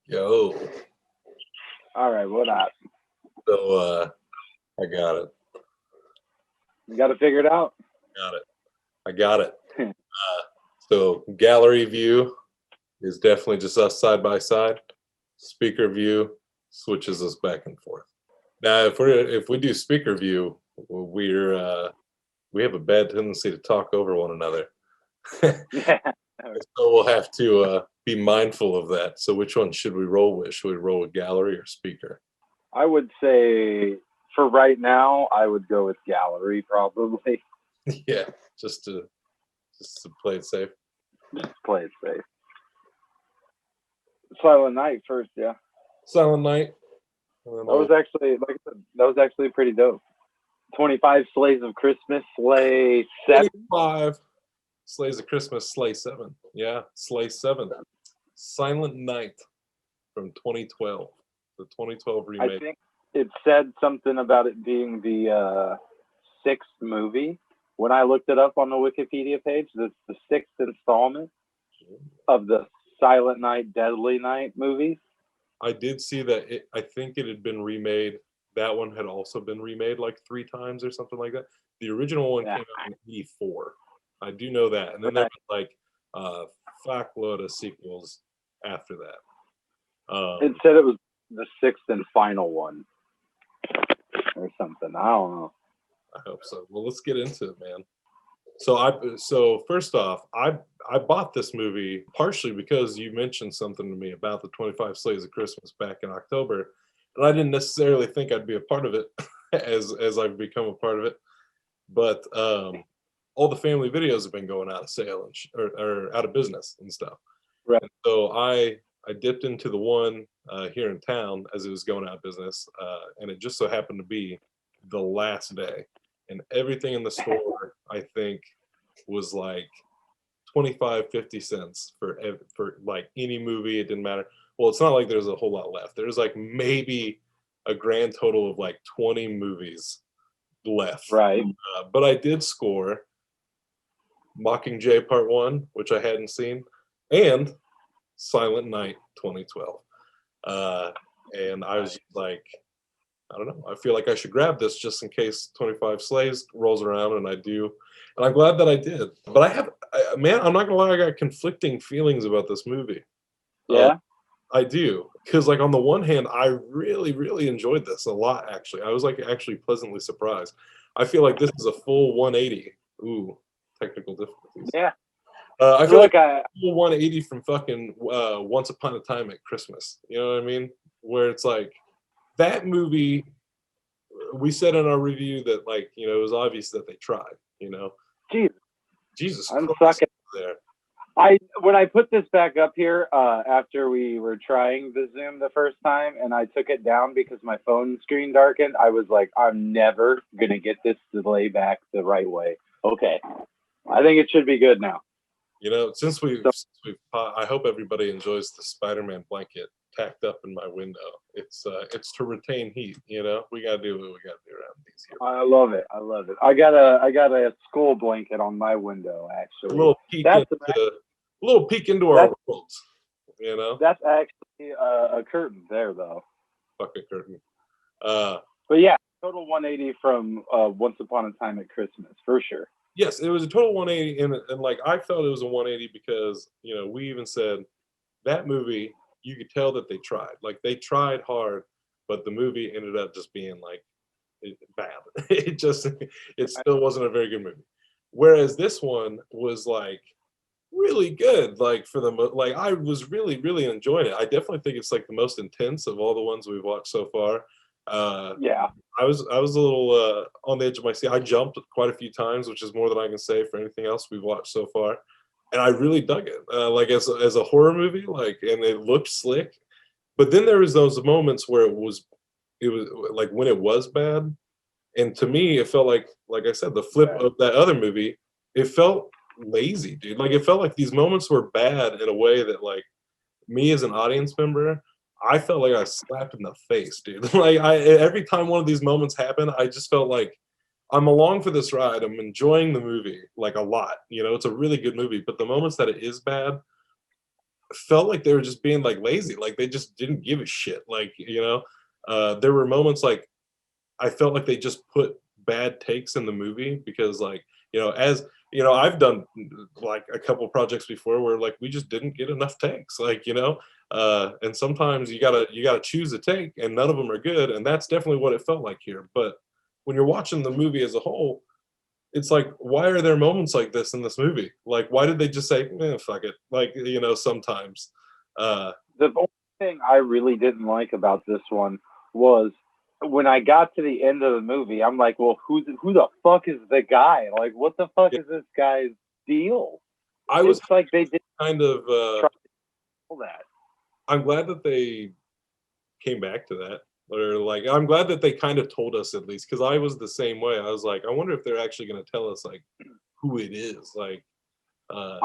Yo. All right, what up? So I got it. You got to figure it out. Got it. I got it. So gallery view is definitely just us side by side. Speaker view switches us back and forth. Now, if we do speaker view, we have a bad tendency to talk over one another. Yeah. So we'll have to be mindful of that. So which one should we roll with? Should we roll with gallery or speaker? I would say for right now, I would go with gallery probably. Yeah, just to play it safe. Just play it safe. Silent Night first, yeah. Silent Night. That was actually, like I said, that was actually pretty dope. 25 Slays of Christmas, Slay 7. 25 Slays of Christmas, Slay 7. Yeah, Slay 7. Silent Night from 2012. The 2012 remake. I think it said something about it being the sixth movie. When I looked it up on the Wikipedia page, that's the sixth installment of the Silent Night, Deadly Night movies. I did see that. I think it had been remade. That one had also been remade like 3 times or something like that. The original one came out in '84. I do know that. And then there was like a fuckload of sequels after that. It said it was the sixth and final one or something. I don't know. I hope so. Well, let's get into it, man. So first off, I bought this movie partially because you mentioned something to me about the 25 Slays of Christmas back in October, and I didn't necessarily think I'd be a part of it as I've become a part of it. But all the family videos have been going out of sale or out of business and stuff. Right. And so I dipped into the one here in town as it was going out of business, and it just so happened to be the last day. And everything in the store, I think, was like 25, 50 cents for like any movie. It didn't matter. Well, it's not like there's a whole lot left. There's like maybe a grand total of like 20 movies left. Right. But I did score Mockingjay Part 1, which I hadn't seen, and Silent Night 2012. And I was like, I don't know. I feel like I should grab this just in case 25 Slays rolls around, and I do. And I'm glad that I did. But man, I'm not gonna lie, I got conflicting feelings about this movie. Yeah. I do, because like on the one hand, I really, really enjoyed this a lot. Actually, I was like actually pleasantly surprised. I feel like this is a full 180. Ooh, technical difficulties. Yeah. I feel like a full 180 from fucking Once Upon a Time at Christmas. You know what I mean? Where it's like, that movie, we said in our review that, like, you know, it was obvious that they tried, you know. Jesus I'm Christ sucking there. When I put this back up here after we were trying the Zoom the first time, and I took it down because my phone screen darkened, I was like, I'm never gonna get this to lay back the right way. Okay, I think it should be good now. You know, since we've I hope everybody enjoys the Spider-Man blanket tacked up in my window. It's to retain heat. You know, we gotta do what we gotta do around these here. I love it. I love it. I got a school blanket on my window actually. A little peek into our worlds. You know, that's actually a curtain there though. Fuck a curtain. But yeah, total 180 from Once Upon a Time at Christmas for sure. Yes, it was a total 180, and like I felt it was a 180 because, you know, we even said that movie, you could tell that they tried. Like, they tried hard, but the movie ended up just being like bad. It still wasn't a very good movie. Whereas this one was like really good. Like, like I was really, really enjoying it. I definitely think it's like the most intense of all the ones we've watched so far. Yeah, I was a little on the edge of my seat. I jumped quite a few times, which is more than I can say for anything else we've watched so far, and I really dug it. Like as a horror movie, like, and it looked slick. But then there was those moments where it was like when it was bad, and to me it felt like I said, the flip of that other movie. It felt lazy, dude. Like, it felt like these moments were bad in a way that, like, me as an audience member, I felt like I was slapped in the face, dude. Like, every time one of these moments happened, I just felt like I'm along for this ride. I'm enjoying the movie like a lot. You know, it's a really good movie, but the moments that it is bad, felt like they were just being like lazy, like they just didn't give a shit. Like, there were moments like I felt like they just put bad takes in the movie because like, as I've done like a couple projects before where like we just didn't get enough takes, like, and sometimes you gotta choose a take and none of them are good. And that's definitely what it felt like here. But when you're watching the movie as a whole, it's like, why are there moments like this in this movie? Like, why did they just say, fuck it? Like, sometimes. Uh, The only thing I really didn't like about this one was when I got to the end of the movie, I'm like, well, who the fuck is the guy? Like, what the fuck yeah, is this guy's deal? I was It's like they didn't kind of, try to tell that. I'm glad that they came back to that. Or like, I'm glad that they kind of told us at least, because I was the same way. I was like, I wonder if they're actually going to tell us like who it is. Like, uh,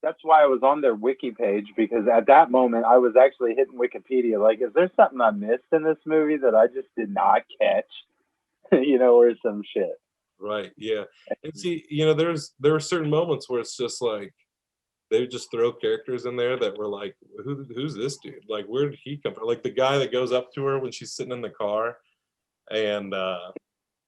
That's why I was on their wiki page, because at that moment I was actually hitting Wikipedia. Like, is there something I missed in this movie that I just did not catch? Or some shit. right, yeah. And see, there are certain moments where it's just like they would just throw characters in there that were like, who's this dude? Like, where did he come from? Like the guy that goes up to her when she's sitting in the car, and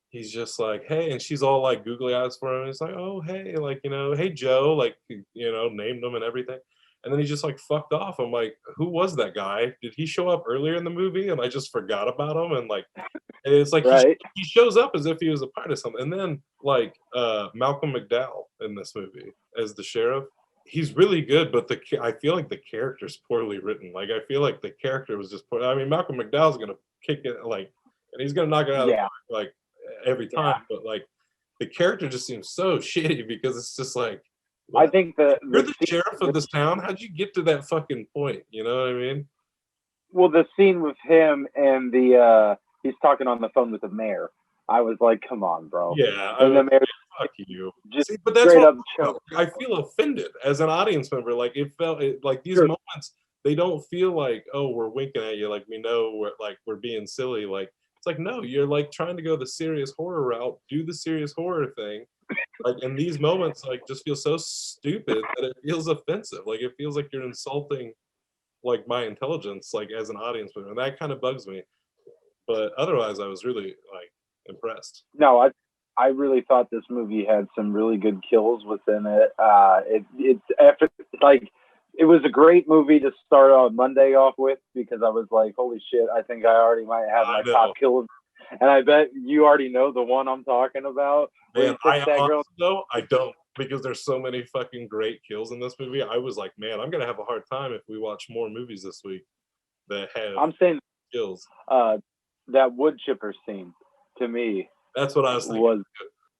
he's just like, hey, and she's all like googly eyes for him. He's like, oh, hey, like, hey, Joe, like, named him and everything. And then he just like fucked off. I'm like, who was that guy? Did he show up earlier in the movie and I just forgot about him? And like, and it's like Right? he shows up as if he was a part of something. And then like Malcolm McDowell in this movie as the sheriff, he's really good, but I feel like the character's poorly written. Like I feel like the character was just poor. I mean, Malcolm McDowell's gonna kick it like, and he's gonna knock it out of the Yeah. park like every Yeah. time. But like the character just seems so shitty because it's just like, I what? think You're the the scene, sheriff of this town. How'd you get to that fucking point? You know what I mean? the scene with him and he's talking on the phone with the mayor. I was like, come on, bro. Yeah, I And mean, the mayor fuck you. just See, but that's straight what up choked. I feel offended as an audience member. Like like these Sure. moments, they don't feel like, oh, we're winking at you, like we know we're being silly. Like it's like, no, you're like trying to go the serious horror route, do the serious horror thing. Like in these moments, like just feel so stupid that it feels offensive. Like it feels like you're insulting like my intelligence, like as an audience member, and that kind of bugs me. But otherwise, I was really like impressed. No, I really thought this movie had some really good kills within it. Like it was a great movie to start on Monday off with, because I was like, holy shit, I think I already might have I my know. top kill. And I bet you already know the one I'm talking about. Where Man, he I takes that girl. honestly though, I don't, because there's so many fucking great kills in this movie. I was like, man, I'm gonna have a hard time if we watch more movies this week that have I'm saying kills. that wood chipper scene to me That's what I was thinking. was,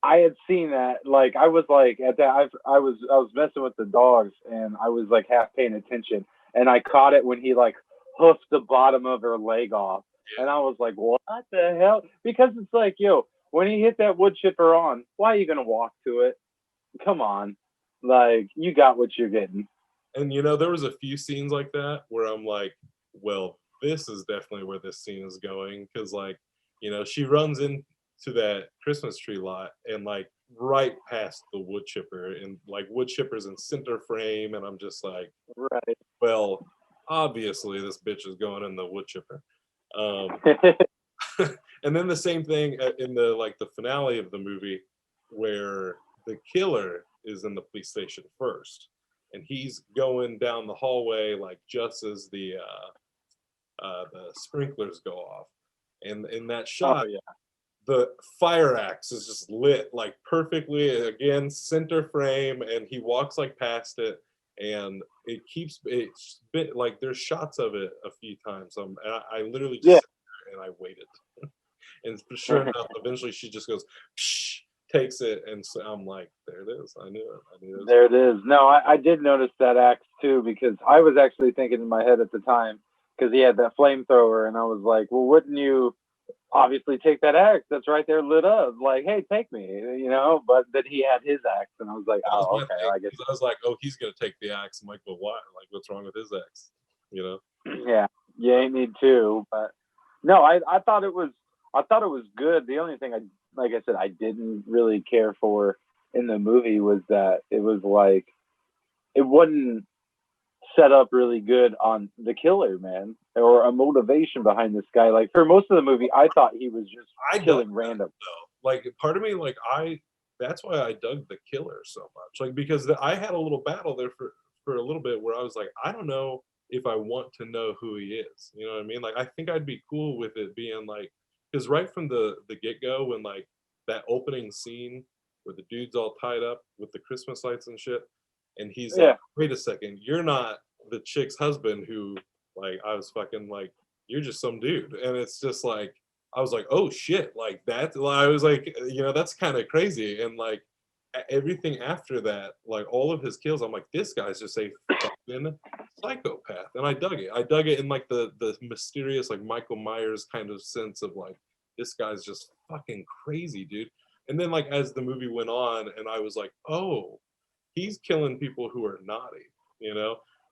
I had seen that, like I was like at that I was messing with the dogs and I was like half paying attention, and I caught it when he like hoofed the bottom of her leg off, and I was like, what the hell? Because it's like, yo, when he hit that wood chipper on, why are you gonna walk to it? Come on, like you got what you're getting. And there was a few scenes like that where I'm like, well, this is definitely where this scene is going, because like, she runs into that Christmas tree lot and like right past the wood chipper, and like wood chipper's in center frame, and I'm just like, Right. well, obviously this bitch is going in the wood chipper. Um, and then the same thing in the finale of the movie, where the killer is in the police station first, and he's going down the hallway like just as the sprinklers go off, and in that Oh shot, yeah. the fire axe is just lit like perfectly, again center frame, and he walks like past it, and it's been like there's shots of it a few times. And I literally just Yeah. sat there and I waited. And sure enough, eventually she just goes, psh, takes it, and so I'm like, there it is. I knew it. I knew it. There it is. No, I did notice that axe too, because I was actually thinking in my head at the time, because he had that flamethrower, and I was like, well, wouldn't you obviously take that axe that's right there lit up? Like, hey, take me, But then he had his axe, and I was like, That was oh, my okay, thing, I guess. 'cause I was like, oh, he's gonna take the axe. I'm like, but why? Like, what's wrong with his axe? You know? Yeah, you ain't need to, but no, I thought it was good. The only thing like I said, I didn't really care for in the movie was that it was like it wasn't set up really good on the killer, man, or a motivation behind this guy. Like for most of the movie, I thought he was just I dug killing that, random. though. Like part of me, like that's why I dug the killer so much. Like because I had a little battle there for a little bit where I was like, I don't know if I want to know who he is. You know what I mean? Like I think I'd be cool with it being like, because right from the get go, when like that opening scene where the dude's all tied up with the Christmas lights and shit, and he's Yeah. like, wait a second, you're not the chick's husband who like I was fucking like, you're just some dude, and it's just like I was like, oh shit, like that. I was like, that's kind of crazy. And like everything after that, like all of his kills, I'm like, this guy's just a fucking psychopath. And I dug it. I dug it in like the mysterious, like Michael Myers kind of sense of like, this guy's just fucking crazy, dude. And then like as the movie went on, and I was like, oh, he's killing people who are naughty.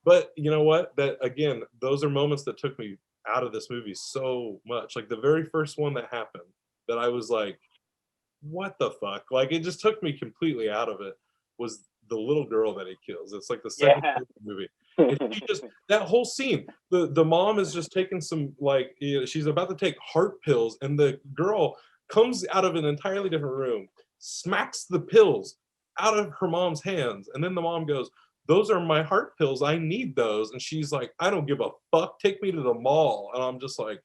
But you know what? That again, those are moments that took me out of this movie so much. Like the very first one that happened, that I was like, what the fuck? Like it just took me completely out of it, was the little girl that he kills. It's like the second Yeah. part of the movie. And she just, that whole scene, the mom is just taking some like, she's about to take heart pills, and the girl comes out of an entirely different room, smacks the pills out of her mom's hands, and then the mom goes, those are my heart pills, I need those. And she's like, I don't give a fuck, take me to the mall. And I'm just like,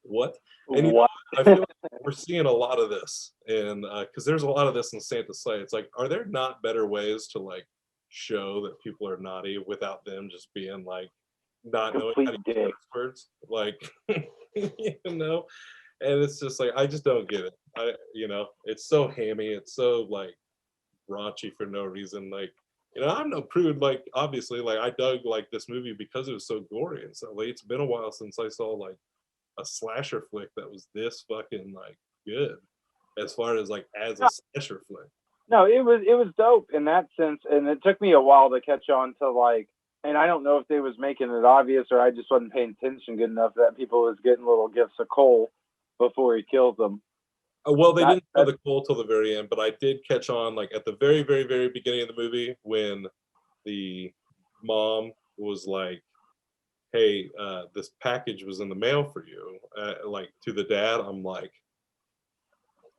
what? And What? I feel like we're seeing a lot of this, and because there's a lot of this in Santa's Slay. It's like, are there not better ways to like show that people are naughty without them just being like not knowing how to Complete use dick. curse words? Like, and it's just like I just don't get it. It's so hammy. It's so like raunchy for no reason. Like, I'm no prude. Like, obviously, like I dug like this movie because it was so gory and so like it's been a while since I saw like a slasher flick that was this fucking like good, as far as like as a slasher flick. No, it was dope in that sense, and it took me a while to catch on to like, and I don't know if they was making it obvious or I just wasn't paying attention good enough that people was getting little gifts of coal before he kills them. Well, they That didn't show the coal till the very end, but I did catch on like at the very, very, very beginning of the movie when the mom was like, hey, this package was in the mail for you, like to the dad. I'm like,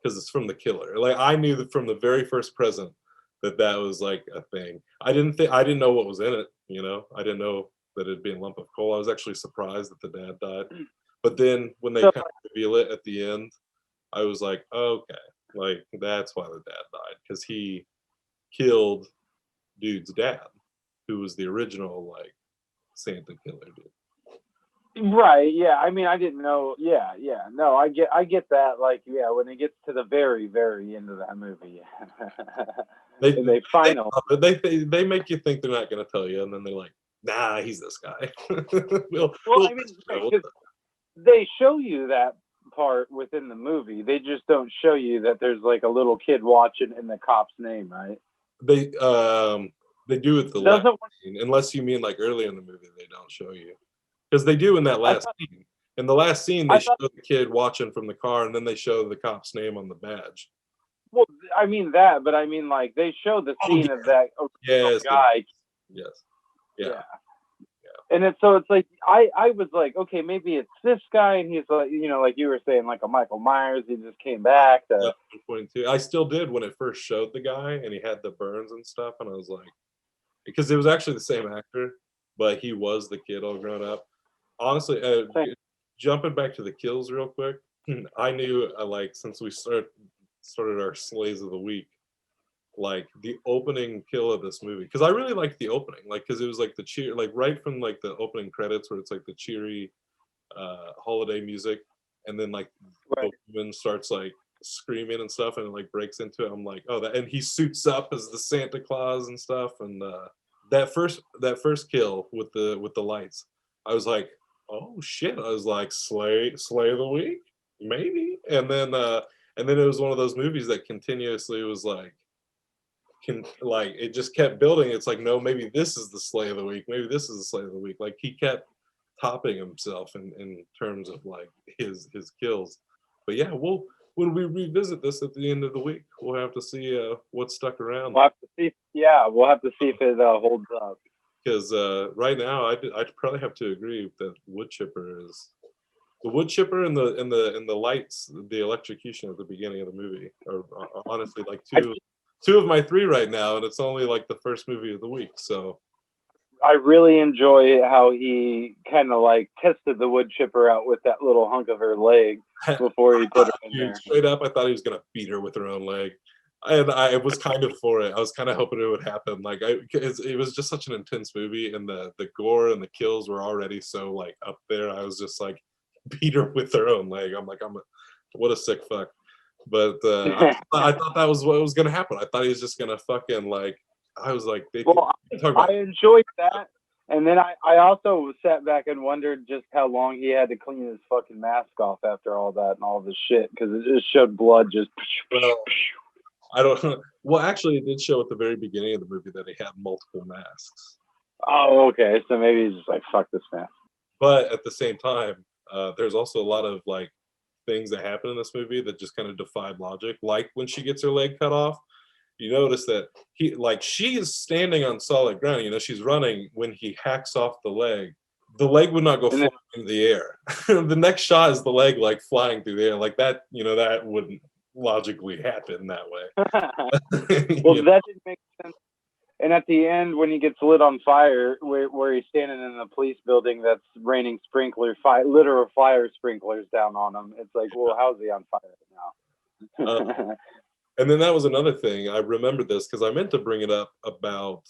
because it's from the killer. Like I knew that from the very first present that was like a thing. I didn't know what was in it. I didn't know that it'd be a lump of coal. I was actually surprised that the dad died. But then when they so, kind of reveal it at the end, I was like, okay, like that's why the dad died, because he killed dude's dad, who was the original like Santa killer dude. right, yeah. I mean, I didn't know. Yeah, yeah. No, I get that. Like, yeah, when it gets to the very, very end of that movie, and they final. They make you think they're not going to tell you, and then they're like, nah, he's this guy. Well, I mean, they show you that part within the movie. They just don't show you that there's like a little kid watching in the cop's name, right? They do it the last scene, unless you mean like earlier in the movie. They don't show you, because they do in that last scene. In the last scene, they show the kid watching from the car, and then they show the cop's name on the badge. Well, I mean that, but I mean like they show the scene of that guy. Yes. Yeah. And it's like I was like, okay, maybe it's this guy, and he's like, like you were saying, like a Michael Myers. He just came back to. 22. I still did when it first showed the guy, and he had the burns and stuff, and I was like, because it was actually the same actor, but he was the kid all grown up. Honestly, jumping back to the kills real quick, I knew like since we started our slays of the week, like the opening kill of this movie, because I really liked the opening, like because it was like the cheer, like right from like the opening credits where it's like the cheery holiday music, and then like the woman starts like screaming and stuff, and it like breaks into it. I'm like, oh, that, and he suits up as the Santa Claus and stuff, and that first kill with the lights, I was like, oh shit, I was like, slay of the week, maybe. And then it was one of those movies that continuously was like, it just kept building. It's like, no, maybe this is the slay of the week, maybe this is the slay of the week. Like he kept topping himself in terms of like his kills. But yeah, we'll when we revisit this at the end of the week, we'll have to see what stuck around. We'll have to see. Yeah, we'll have to see if it holds up. Because right now, I'd probably have to agree that wood chipper is the wood chipper and the lights, the electrocution at the beginning of the movie are honestly like two of my three right now, and it's only like the first movie of the week. So I really enjoy how he kind of like tested the wood chipper out with that little hunk of her leg before he put her in there. Straight up, I thought he was gonna beat her with her own leg. And I was kind of for it. I was kind of hoping it would happen. Like, it was just such an intense movie, and the gore and the kills were already so like up there. I was just like, beat her with her own leg. I'm like, what a sick fuck. But I thought that was what was gonna happen. I thought he was just gonna fucking like. I was like, I enjoyed that, and then I also sat back and wondered just how long he had to clean his fucking mask off after all that and all this shit, because it just showed blood just. Well, I don't. Well, actually, it did show at the very beginning of the movie that he had multiple masks. Oh, okay. So maybe he's just like, fuck this mask. But at the same time, there's also a lot of like things that happen in this movie that just kind of defied logic. Like when she gets her leg cut off, you notice that she is standing on solid ground. You know, she's running. When he hacks off the leg would not go flying in the air. The next shot is the leg like flying through the air, like that. You know, that wouldn't logically happen that way. Well, that didn't make sense. And at the end, when he gets lit on fire, where he's standing in a police building that's raining literal fire sprinklers down on him, it's like, well, how's he on fire now? And then that was another thing. I remember this because I meant to bring it up about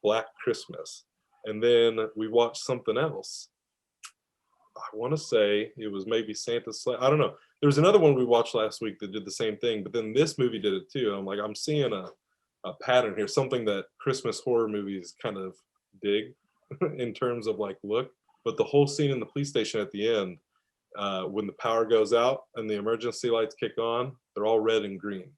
Black Christmas. And then we watched something else. I want to say it was maybe Santa's Sleigh. I don't know. There was another one we watched last week that did the same thing, but then this movie did it too. I'm like, I'm seeing a pattern here, something that Christmas horror movies kind of dig in terms of like look. But the whole scene in the police station at the end, when the power goes out and the emergency lights kick on, they're all red and green.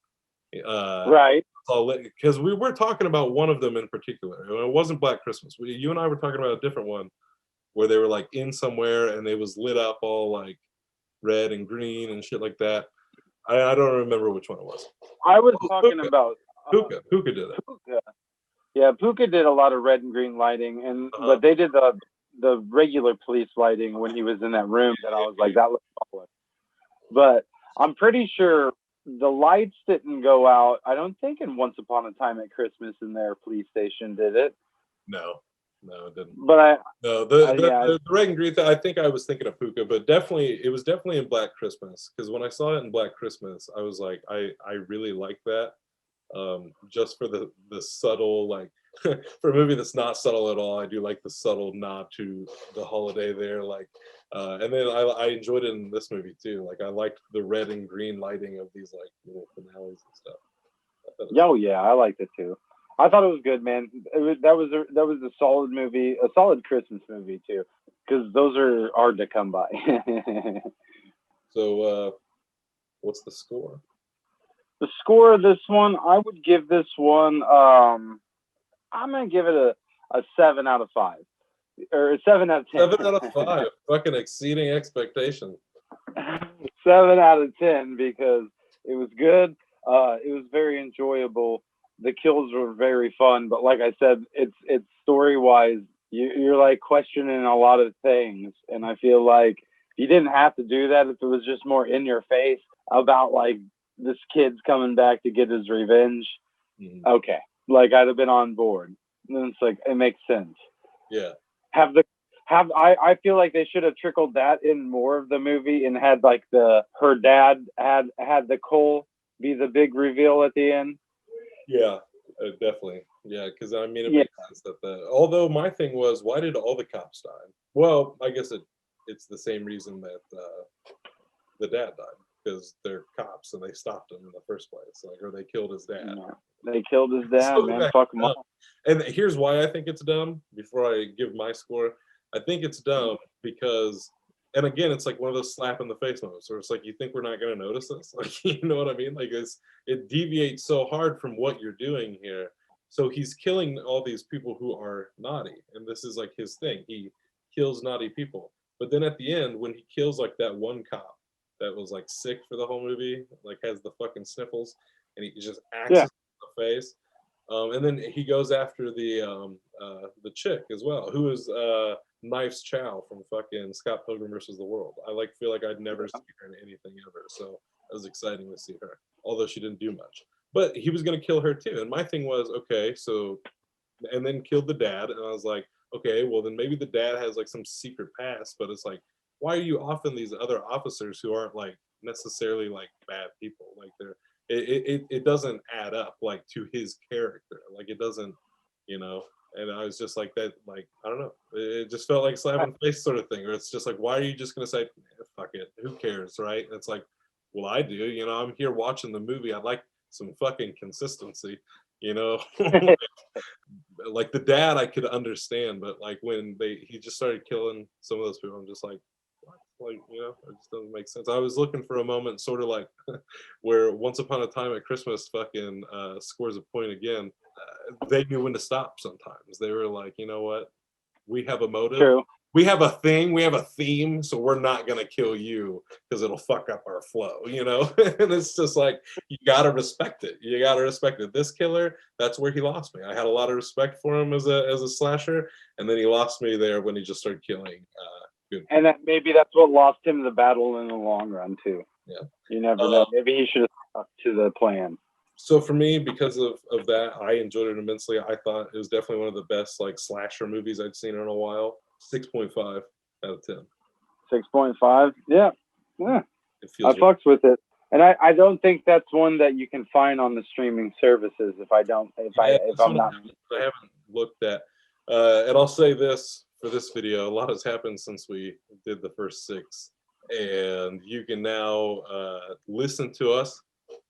Right. Because we were talking about one of them in particular. It wasn't Black Christmas. You and I were talking about a different one where they were like in somewhere and it was lit up all like red and green and shit like that. I don't remember which one it was. I was talking about Puka did it. Puka. Yeah, Puka did a lot of red and green lighting, and but they did the regular police lighting when he was in that room. That I was like, that looks solid. But I'm pretty sure the lights didn't go out. I don't think in Once Upon a Time at Christmas in their police station, did it? No, it didn't. But the red and green thing, I think I was thinking of Puka, but it was definitely in Black Christmas, because when I saw it in Black Christmas, I was like, I really like that. Just for the subtle, like for a movie that's not subtle at all, I do like the subtle nod to the holiday there, like and then I enjoyed it in this movie too. Like I liked the red and green lighting of these like little finales and stuff. Oh yeah, I liked it too. I thought it was good, man. That was a solid movie, a solid Christmas movie too, because those are hard to come by. So what's the score? The score of this one, I would give this one, I'm going to give it a 7 out of 5. Or a 7 out of 10. 7 out of 5. Fucking exceeding expectations. 7 out of 10 because it was good. It was very enjoyable. The kills were very fun. But like I said, it's story-wise, you're like questioning a lot of things. And I feel like you didn't have to do that if it was just more in your face about like, this kid's coming back to get his revenge. Mm-hmm. Okay. Like I'd have been on board. And then it's like, it makes sense. Yeah. I feel like they should have trickled that in more of the movie and had like her dad had the Cole be the big reveal at the end. Yeah, definitely. Yeah. Cause I mean, it makes sense that although my thing was, why did all the cops die? Well, I guess it's the same reason that the dad died. Because they're cops and they stopped him in the first place, like, or they killed his dad. No, they killed his dad, so man. Fuck him up. And here's why I think it's dumb. Before I give my score, I think it's dumb because, and again, it's like one of those slap in the face moments, where it's like you think we're not going to notice this, like you know what I mean? Like it deviates so hard from what you're doing here. So he's killing all these people who are naughty, and this is like his thing. He kills naughty people, but then at the end, when he kills like that one cop. that was like sick for the whole movie, like has the fucking sniffles, and he just axes Yeah. in the face. And then he goes after the chick as well, who is Knife's Chow from fucking Scott Pilgrim versus the World. I like feel like I'd never see her in anything ever, so it was exciting to see her, although she didn't do much. But he was gonna kill her too, and my thing was, okay, so, and then killed the dad, and I was like, okay, well then maybe the dad has like some secret past, but it's like, why are you offing these other officers who aren't like necessarily like bad people? Like they're it doesn't add up like to his character. Like it doesn't, you know. And I was just like that, like I don't know. It just felt like slap in the face sort of thing. Or it's just like, why are you just gonna say, fuck it, who cares, right? And it's like, well, I do. You know, I'm here watching the movie. I'd like some fucking consistency. You know, like the dad I could understand, but like when he just started killing some of those people, I'm just like, what? Like, you know, it just doesn't make sense. I was looking for a moment, sort of like where Once Upon a Time at Christmas fucking scores a point again. They knew when to stop. Sometimes they were like, you know what, we have a motive. True. We have a thing, we have a theme, so we're not gonna kill you because it'll fuck up our flow, you know? And it's just like, you gotta respect it. You gotta respect it. This killer, that's where he lost me. I had a lot of respect for him as a slasher, and then he lost me there when he just started killing good. And maybe that's what lost him the battle in the long run too. Yeah. You never know. Maybe he should have stuck to the plan. So for me, because of that, I enjoyed it immensely. I thought it was definitely one of the best like slasher movies I'd seen in a while. 6.5 out of 10. 6.5. Yeah. Yeah. It feels I fucks with it. And I don't think that's one that you can find on the streaming services if I'm not. I haven't looked at. And I'll say this for this video, a lot has happened since we did the first 6. And you can now listen to us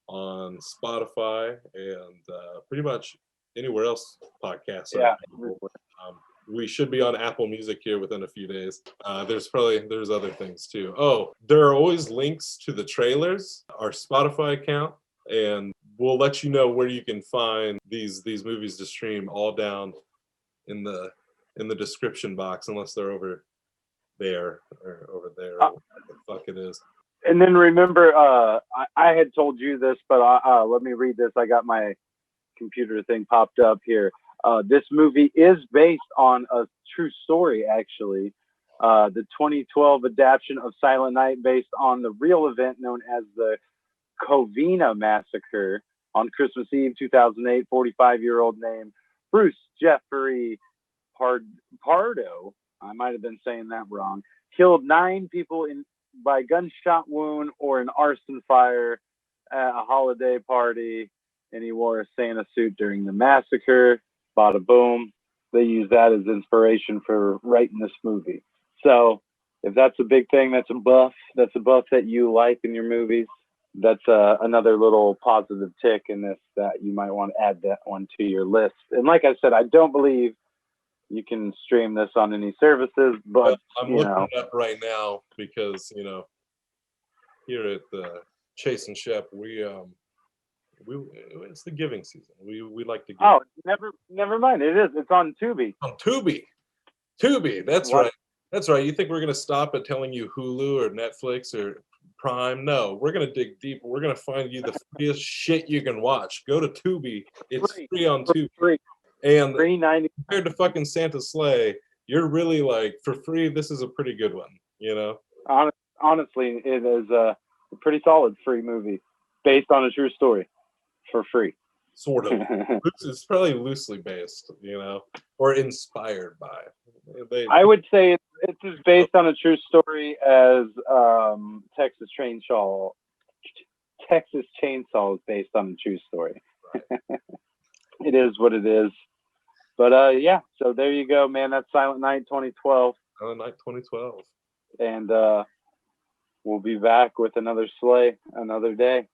on Spotify and pretty much anywhere else podcasts are available. We should be on Apple Music here within a few days. There's other things too. Oh, there are always links to the trailers, our Spotify account, and we'll let you know where you can find these movies to stream, all down in the description box, unless they're over there or over there, or what the fuck it is. And then remember, I had told you this, but let me read this. I got my computer thing popped up here. This movie is based on a true story, actually. The 2012 adaptation of Silent Night, based on the real event known as the Covina Massacre on Christmas Eve 2008. 45-year-old named Bruce Jeffrey Pardo, I might have been saying that wrong, killed 9 people by gunshot wound or an arson fire at a holiday party, and he wore a Santa suit during the massacre. Bada boom. They use that as inspiration for writing this movie. So if that's a big thing, that's a buff that you like in your movies, that's another little positive tick in this that you might want to add that one to your list. And like I said, I don't believe you can stream this on any services, but I'm looking it up right now because, you know, here at the Chase and Shep, it's the giving season. We like to give. Oh, never mind. It is. It's on Tubi. On Tubi. That's What? right. That's right. You think we're gonna stop at telling you Hulu or Netflix or Prime? No, we're gonna dig deep. We're gonna find you the freest shit you can watch. Go to Tubi. It's free on Tubi. Free. And $3.90 compared to fucking Santa's Sleigh, you're really like, for free, this is a pretty good one, you know? Honestly, it is a pretty solid free movie based on a true story for free. Sort of. It's probably loosely based, you know, or inspired by. I would say it's as based on a true story as Texas Chainsaw is based on a true story. Right. It is what it is. But yeah, so there you go, man. That's Silent Night 2012. Silent Night 2012. And we'll be back with another sleigh another day.